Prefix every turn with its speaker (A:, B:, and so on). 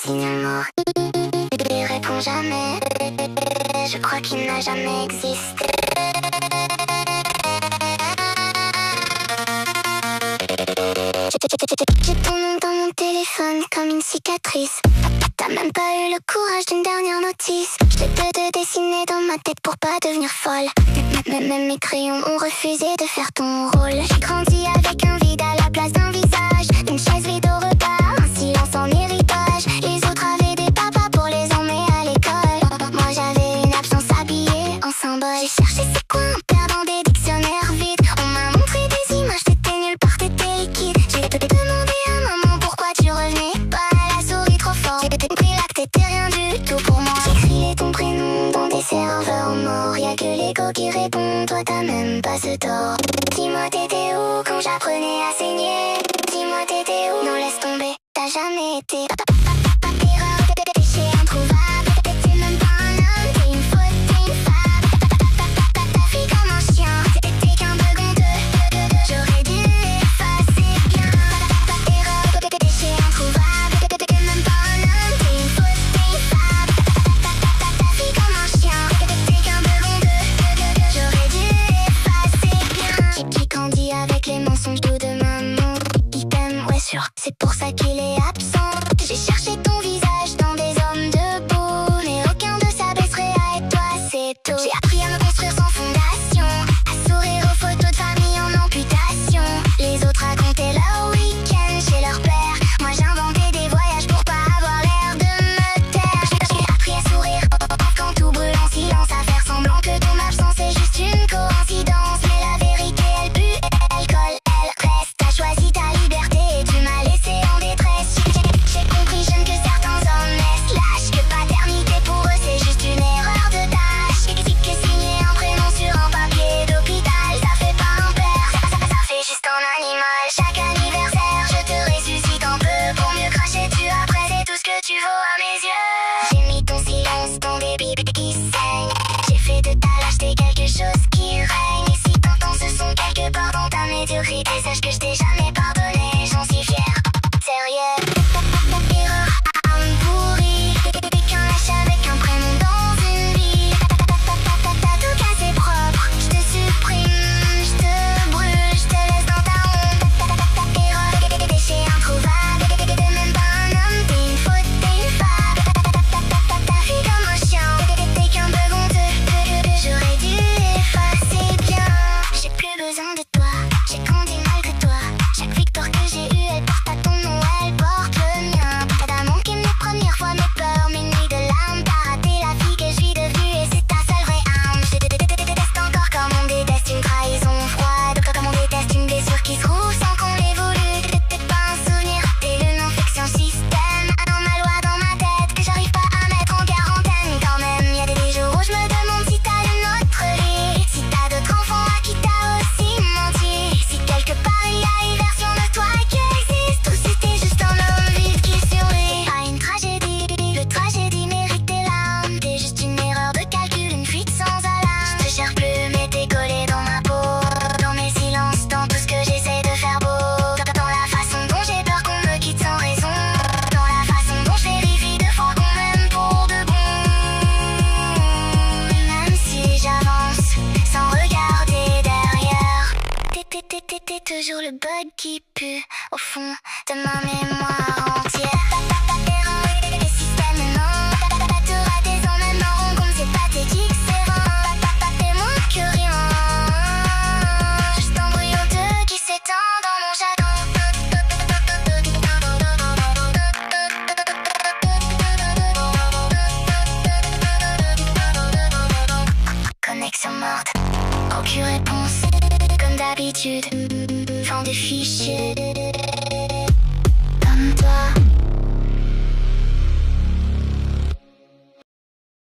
A: Signal mort, il répond jamais. Je crois qu'il n'a jamais existé. J'ai ton nom dans mon téléphone comme une cicatrice. T'as même pas eu le courage d'une dernière notice. J't'ai de dessiner dans ma tête pour pas devenir folle. Même mes crayons ont refusé de faire ton rôle. J'ai grandi avec un vide à la place d'un visage, une chaise vide au regard, un silence en héritage. Les autres avaient des papas pour les emmener à l'école. Moi j'avais une absence habillée en symbole. J'ai cherché c'est quoi un père dans des dictionnaires vides. On m'a montré des images, t'étais nulle part, t'étais liquide. J'ai demandé à maman pourquoi tu revenais pas. Elle a souri trop fort, j'ai compris là que t'étais rien du tout pour moi. J'écrivais ton prénom dans des serveurs morts. Y'a que l'ego qui répond, toi t'as même pas ce tort. Dis-moi t'étais où quand j'apprenais à saigner. Dis-moi t'étais où, non laisse tomber, t'as jamais été. Erreur, péché introuvable. T'es même pas un homme, t'es une faute, t'es une femme. Ta fille comme un chien, t'es qu'un bug honteux. J'aurais dû effacer bien. Erreur, péché introuvable. T'es même pas un homme, t'es une faute, t'es une femme. Ta fille comme un chien, t'es qu'un bug honteux. J'aurais dû effacer bien. J'ai grandi avec les mensonges doux de maman. Il t'aime, ouais sûr, c'est pour ça qu'il est absent. J'ai cherché ton visage dans des hommes debout, mais aucun de ça baisserait à être toi, c'est tout. J'ai appris à me construire sans fondation, à sourire aux photos de famille en amputation. Les autres racontaient leur week-end chez leur père. Moi j'inventais des voyages pour pas avoir l'air de me taire. J'ai appris à sourire quand tout brûle en silence, à faire semblant que ton absence est juste une coïncidence. Mais la vérité elle pue, elle colle, elle reste. T'as choisi ta liberté et tu m'as laissé en détresse. J'ai compris jeune que certains hommes naissent lâches, que paternité pour eux c'est juste une erreur de tâche. Que signer un prénom sur un papier d'hôpital, ça fait pas un père, ça fait juste un animal. Chaque anniversaire je te ressuscite un peu pour mieux cracher dessus après, c'est tout ce que tu vaux à mes yeux. J'ai mis ton silence dans des bibes qui saignent. J'ai fait de ta lâcheté quelque chose qui règne. Et si t'entends ce son quelque part dans ta médiocrité, sache que je t'ai jamais pardonné, j'en suis fier. Sérieux. Erreur, âme pourrie. T'es qu'un lâche avec un prénom dans une vie. T'as tout cassé propre. Je te supprime, je te brûle, je te laisse dans ta honte. Erreur, péché introuvable. T'es même pas un homme, t'es une faute, t'es une femme. Ta fille comme un chien, t'es qu'un bug honteux. J'aurais dû effacer bien. J'ai plus besoin de toi, j'ai grandi malgré toi. Chaque victoire que j'ai eue, elle porte pas ton nom, elle porte le mien. T'as manqué mes premières fois, mes peurs, mes nuits de larmes. T'as raté la fille que je suis devenue et c'est ta seule vraie arme. Je déteste encore comme on déteste une trahison froide, comme on déteste une blessure qui se roule sans qu'on l'ait voulu. T'es pas un souvenir, t'es le non-fiction système. Un maloi dans ma tête que j'arrive pas à mettre en quarantaine. Quand même, y'a des jours où je me demande si t'as une autre vie, si t'as d'autres enfants à qui t'as aussi menti, si quelque part il y a une version de toi qui existe, ou si t'es juste un homme vide qui survit à une tragédie. Le tragédie mérite tes larmes, t'es juste une erreur de calcul, une fuite sans alarme. Je te cherche plus mais t'es collé dans ma peau, dans mes silences, dans tout ce que j'essaie de faire beau. Dans la façon dont j'ai peur qu'on me quitte sans raison, dans la façon dont je vérifie deux fois qu'on m'aime pour de bon. Même si j'avance sans regarder derrière, t'es toujours le bug qui pue au fond de ma mémoire entière. Erreur, les systèmes non. T'as raté sans même marron comme c'est pathétique, c'est vrai. T'es moins que rien, juste un brouillon de qui s'étend dans mon chagrin. Connexion morte, aucune réponse, comme d'habitude. Fin des fichiers.